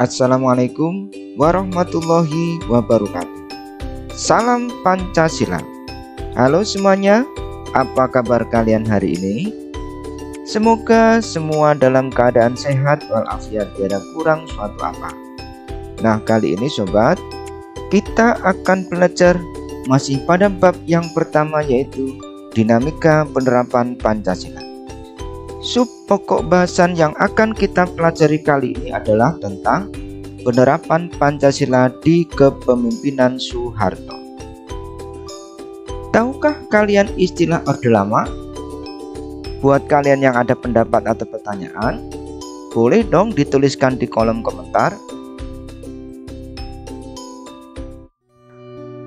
Assalamualaikum warahmatullahi wabarakatuh. Salam Pancasila. Halo semuanya, apa kabar kalian hari ini? Semoga semua dalam keadaan sehat walafiat, tiada kurang suatu apa. Nah, kali ini sobat, kita akan belajar masih pada bab yang pertama, yaitu dinamika penerapan Pancasila. Sub pokok bahasan yang akan kita pelajari kali ini adalah tentang penerapan Pancasila di kepemimpinan Soeharto. Tahukah kalian istilah Orde Lama? Buat kalian yang ada pendapat atau pertanyaan, boleh dong dituliskan di kolom komentar.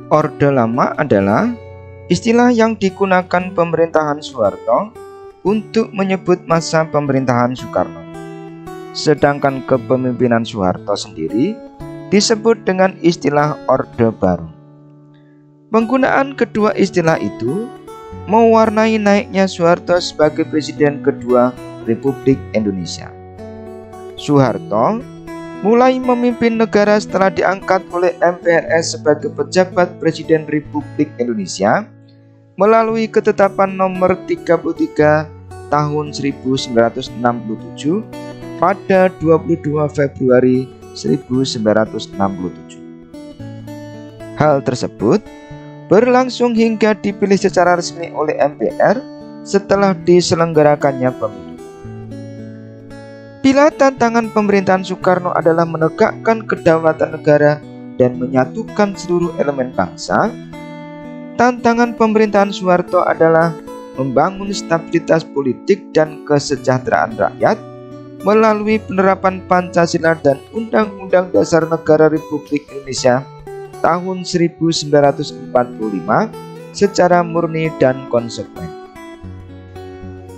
Orde Lama adalah istilah yang digunakan pemerintahan Soeharto untuk menyebut masa pemerintahan Soekarno. Sedangkan kepemimpinan Soeharto sendiri disebut dengan istilah Orde Baru. Penggunaan kedua istilah itu mewarnai naiknya Soeharto sebagai Presiden kedua Republik Indonesia. Soeharto mulai memimpin negara setelah diangkat oleh MPRS sebagai pejabat Presiden Republik Indonesia melalui ketetapan nomor 33 tahun 1967 pada 22 Februari 1967. Hal tersebut berlangsung hingga dipilih secara resmi oleh MPR setelah diselenggarakannya pemilu. Bila tantangan pemerintahan Soekarno adalah menegakkan kedaulatan negara dan menyatukan seluruh elemen bangsa, tantangan pemerintahan Soeharto adalah membangun stabilitas politik dan kesejahteraan rakyat melalui penerapan Pancasila dan Undang-Undang Dasar Negara Republik Indonesia tahun 1945 secara murni dan konsekuen.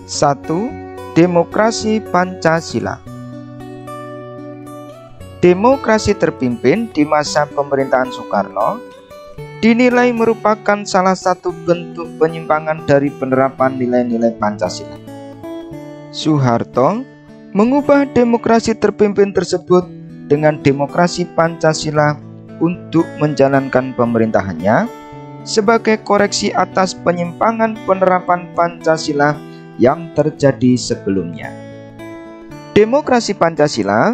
1. Demokrasi Pancasila. Demokrasi terpimpin di masa pemerintahan Soekarno dinilai merupakan salah satu bentuk penyimpangan dari penerapan nilai-nilai Pancasila. Soeharto mengubah demokrasi terpimpin tersebut dengan demokrasi Pancasila untuk menjalankan pemerintahannya sebagai koreksi atas penyimpangan penerapan Pancasila yang terjadi sebelumnya. Demokrasi Pancasila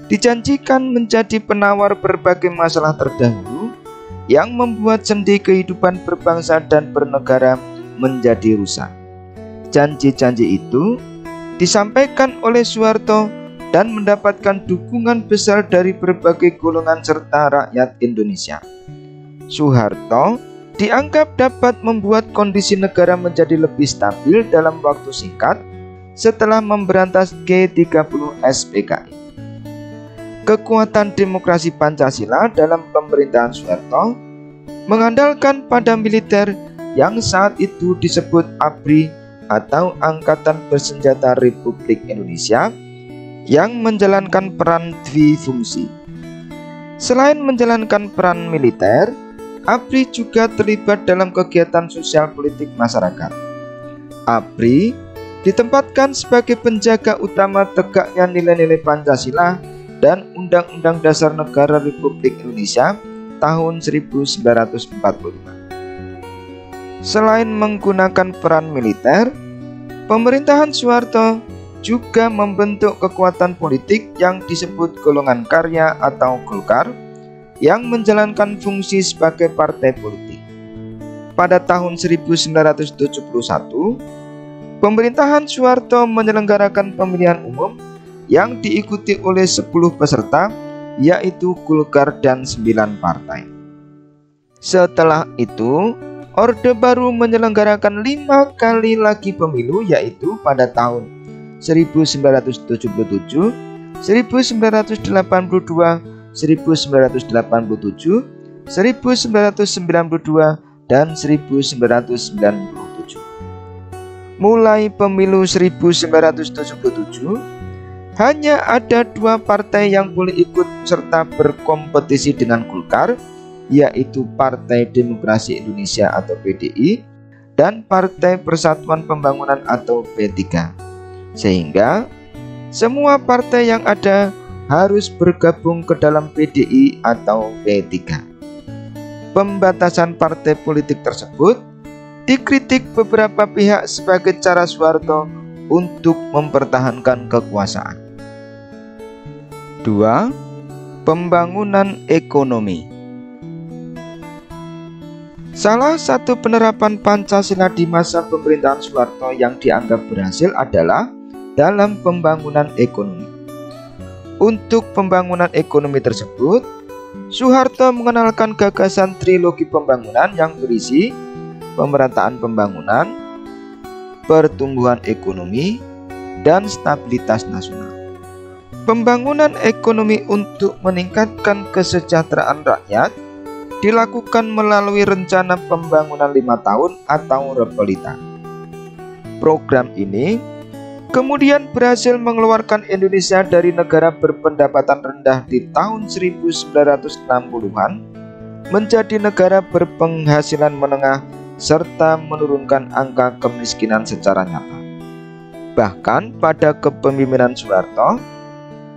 dijanjikan menjadi penawar berbagai masalah terdahulu yang membuat sendi kehidupan berbangsa dan bernegara menjadi rusak. Janji-janji itu disampaikan oleh Soeharto dan mendapatkan dukungan besar dari berbagai golongan serta rakyat Indonesia. Soeharto dianggap dapat membuat kondisi negara menjadi lebih stabil dalam waktu singkat setelah memberantas G30 SPKI. Kekuatan demokrasi Pancasila dalam pemerintahan Soeharto mengandalkan pada militer yang saat itu disebut ABRI atau Angkatan Bersenjata Republik Indonesia yang menjalankan peran dwifungsi. Selain menjalankan peran militer, ABRI juga terlibat dalam kegiatan sosial politik masyarakat. ABRI ditempatkan sebagai penjaga utama tegaknya nilai-nilai Pancasila dan Undang-Undang Dasar Negara Republik Indonesia tahun 1945. Selain menggunakan peran militer, pemerintahan Soeharto juga membentuk kekuatan politik yang disebut golongan karya atau Golkar yang menjalankan fungsi sebagai partai politik. Pada tahun 1971, pemerintahan Soeharto menyelenggarakan pemilihan umum yang diikuti oleh 10 peserta, yaitu Golkar dan 9 partai. Setelah itu, Orde Baru menyelenggarakan 5 kali lagi pemilu, yaitu pada tahun 1977, 1982, 1987, 1992, dan 1997. Mulai pemilu 1977, hanya ada 2 partai yang boleh ikut serta berkompetisi dengan Golkar, yaitu Partai Demokrasi Indonesia atau PDI dan Partai Persatuan Pembangunan atau P3. Sehingga semua partai yang ada harus bergabung ke dalam PDI atau P3. Pembatasan partai politik tersebut dikritik beberapa pihak sebagai cara Soeharto untuk mempertahankan kekuasaan. 2. Pembangunan ekonomi. Salah satu penerapan Pancasila di masa pemerintahan Soeharto yang dianggap berhasil adalah dalam pembangunan ekonomi. Untuk pembangunan ekonomi tersebut, Soeharto mengenalkan gagasan trilogi pembangunan yang berisi pemerataan pembangunan, pertumbuhan ekonomi, dan stabilitas nasional. Pembangunan ekonomi untuk meningkatkan kesejahteraan rakyat dilakukan melalui rencana pembangunan 5 tahun atau REPELITA. Program ini kemudian berhasil mengeluarkan Indonesia dari negara berpendapatan rendah di tahun 1960-an menjadi negara berpenghasilan menengah serta menurunkan angka kemiskinan secara nyata. Bahkan pada kepemimpinan Soeharto,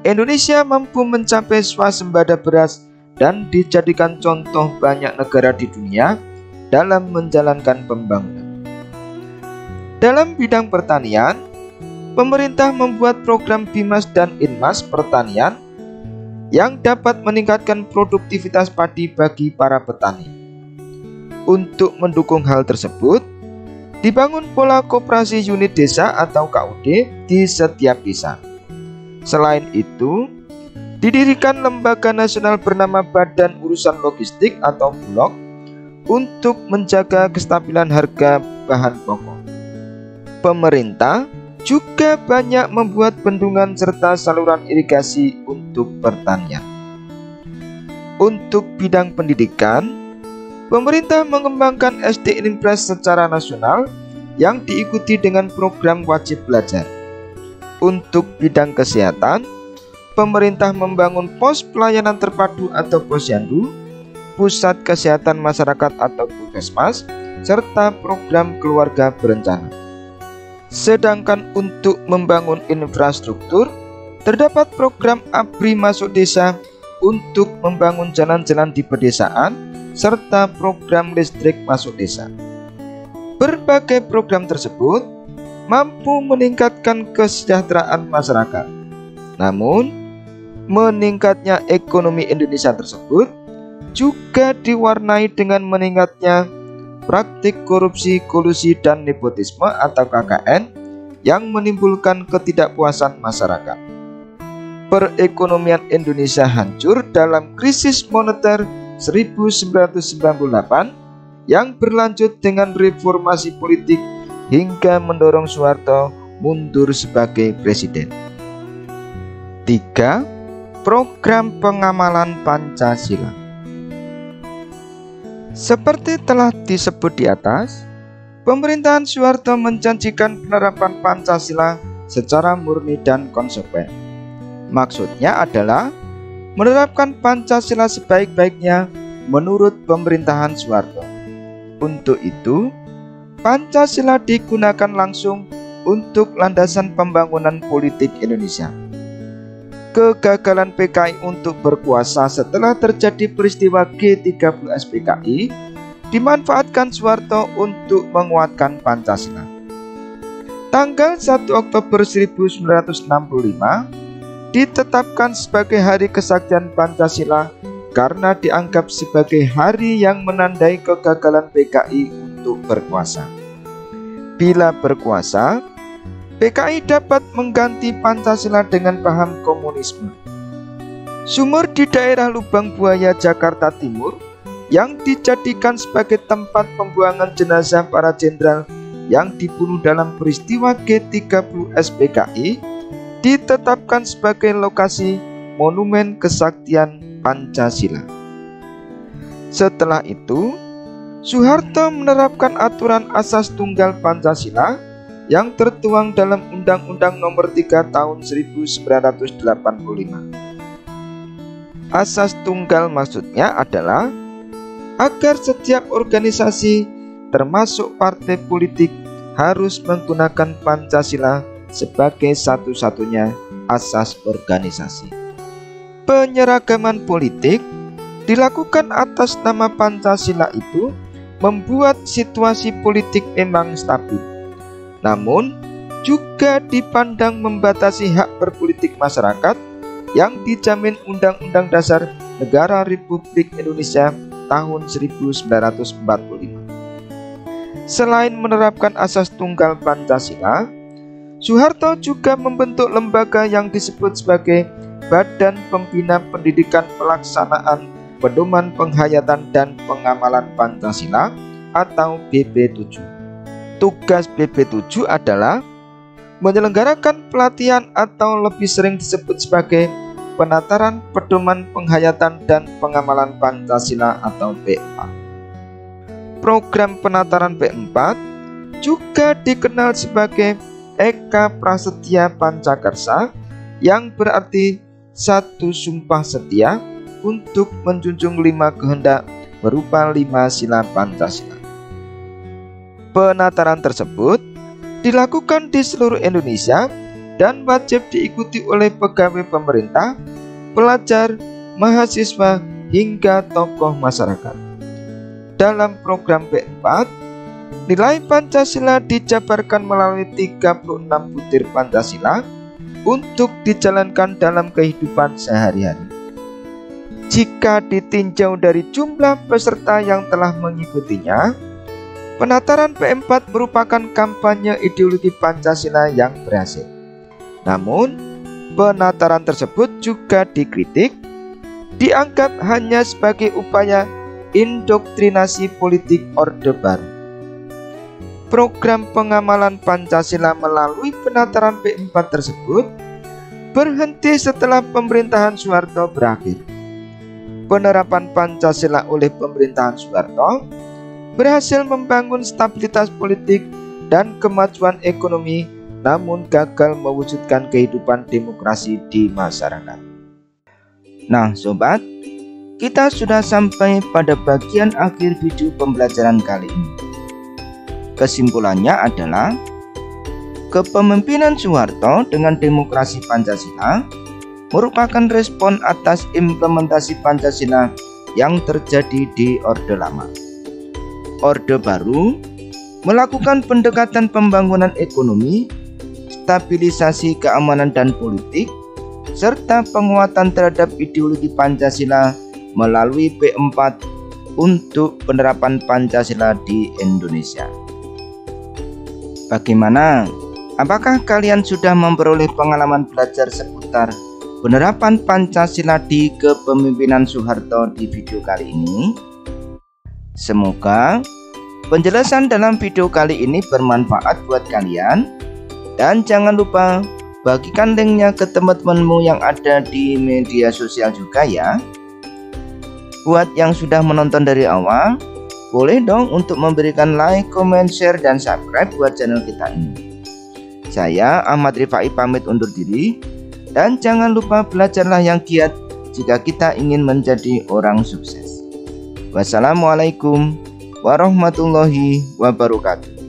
Indonesia mampu mencapai swasembada beras dan dijadikan contoh banyak negara di dunia dalam menjalankan pembangunan. Dalam bidang pertanian, pemerintah membuat program BIMAS dan INMAS pertanian yang dapat meningkatkan produktivitas padi bagi para petani. Untuk mendukung hal tersebut, dibangun pola koperasi unit desa atau KUD di setiap desa. Selain itu, didirikan lembaga nasional bernama Badan Urusan Logistik atau Bulog untuk menjaga kestabilan harga bahan pokok. Pemerintah juga banyak membuat bendungan serta saluran irigasi untuk pertanian. Untuk bidang pendidikan, pemerintah mengembangkan SD Impres secara nasional yang diikuti dengan program wajib belajar. Untuk bidang kesehatan, pemerintah membangun pos pelayanan terpadu atau posyandu, pusat kesehatan masyarakat atau puskesmas, serta program keluarga berencana. Sedangkan untuk membangun infrastruktur, terdapat program ABRI masuk desa untuk membangun jalan-jalan di pedesaan, serta program listrik masuk desa. Berbagai program tersebut mampu meningkatkan kesejahteraan masyarakat. Namun, meningkatnya ekonomi Indonesia tersebut juga diwarnai dengan meningkatnya praktik korupsi, kolusi, dan nepotisme atau KKN yang menimbulkan ketidakpuasan masyarakat. Perekonomian Indonesia hancur dalam krisis moneter 1998 yang berlanjut dengan reformasi politik hingga mendorong Soeharto mundur sebagai presiden. 3. Program pengamalan Pancasila. Seperti telah disebut di atas, pemerintahan Soeharto menjanjikan penerapan Pancasila secara murni dan konsekuen. Maksudnya adalah menerapkan Pancasila sebaik-baiknya menurut pemerintahan Soeharto. Untuk itu, Pancasila digunakan langsung untuk landasan pembangunan politik Indonesia. Kegagalan PKI untuk berkuasa setelah terjadi peristiwa G30S PKI dimanfaatkan Soeharto untuk menguatkan Pancasila. Tanggal 1 Oktober 1965 ditetapkan sebagai Hari Kesaktian Pancasila karena dianggap sebagai hari yang menandai kegagalan PKI untuk berkuasa. Bila berkuasa, PKI dapat mengganti Pancasila dengan paham komunisme. Sumur di daerah Lubang Buaya, Jakarta Timur yang dijadikan sebagai tempat pembuangan jenazah para jenderal yang dibunuh dalam peristiwa G30S PKI ditetapkan sebagai lokasi Monumen Kesaktian Pancasila. Setelah itu, Soeharto menerapkan aturan asas tunggal Pancasila yang tertuang dalam Undang-Undang Nomor 3 Tahun 1985. Asas tunggal maksudnya adalah agar setiap organisasi termasuk partai politik harus menggunakan Pancasila sebagai satu-satunya asas organisasi. Penyeragaman politik dilakukan atas nama Pancasila itu membuat situasi politik memang stabil, namun juga dipandang membatasi hak berpolitik masyarakat yang dijamin Undang-Undang Dasar Negara Republik Indonesia tahun 1945. Selain menerapkan asas tunggal Pancasila, Soeharto juga membentuk lembaga yang disebut sebagai Badan Pembina Pendidikan Pelaksanaan Pedoman Penghayatan dan Pengamalan Pancasila atau BP7. Tugas BP7 adalah menyelenggarakan pelatihan atau lebih sering disebut sebagai penataran pedoman penghayatan dan pengamalan Pancasila atau P4. Program penataran P4 juga dikenal sebagai Eka Prasetya Pancakarsa, yang berarti satu sumpah setia untuk menjunjung 5 kehendak berupa 5 sila Pancasila. Penataran tersebut dilakukan di seluruh Indonesia dan wajib diikuti oleh pegawai pemerintah, pelajar, mahasiswa, hingga tokoh masyarakat. Dalam program P4, nilai Pancasila dijabarkan melalui 36 butir Pancasila untuk dijalankan dalam kehidupan sehari-hari. Jika ditinjau dari jumlah peserta yang telah mengikutinya, penataran P4 merupakan kampanye ideologi Pancasila yang berhasil. Namun, penataran tersebut juga dikritik, dianggap hanya sebagai upaya indoktrinasi politik Orde Baru. Program pengamalan Pancasila melalui penataran P4 tersebut berhenti setelah pemerintahan Soeharto berakhir. Penerapan Pancasila oleh pemerintahan Soeharto berhasil membangun stabilitas politik dan kemajuan ekonomi, namun gagal mewujudkan kehidupan demokrasi di masyarakat. Nah sobat, kita sudah sampai pada bagian akhir video pembelajaran kali ini. Kesimpulannya adalah kepemimpinan Soeharto dengan demokrasi Pancasila merupakan respon atas implementasi Pancasila yang terjadi di Orde Lama. Orde Baru melakukan pendekatan pembangunan ekonomi, stabilisasi keamanan dan politik, serta penguatan terhadap ideologi Pancasila melalui P4 untuk penerapan Pancasila di Indonesia. Bagaimana? Apakah kalian sudah memperoleh pengalaman belajar seputar penerapan Pancasila di kepemimpinan Soeharto di video kali ini? Semoga penjelasan dalam video kali ini bermanfaat buat kalian, dan jangan lupa bagikan linknya ke teman-temanmu yang ada di media sosial juga ya. Buat yang sudah menonton dari awal, boleh dong untuk memberikan like, comment, share, dan subscribe buat channel kita ini. Saya Ahmad Rifai pamit undur diri, dan jangan lupa belajarlah yang giat jika kita ingin menjadi orang sukses. Wassalamualaikum warahmatullahi wabarakatuh.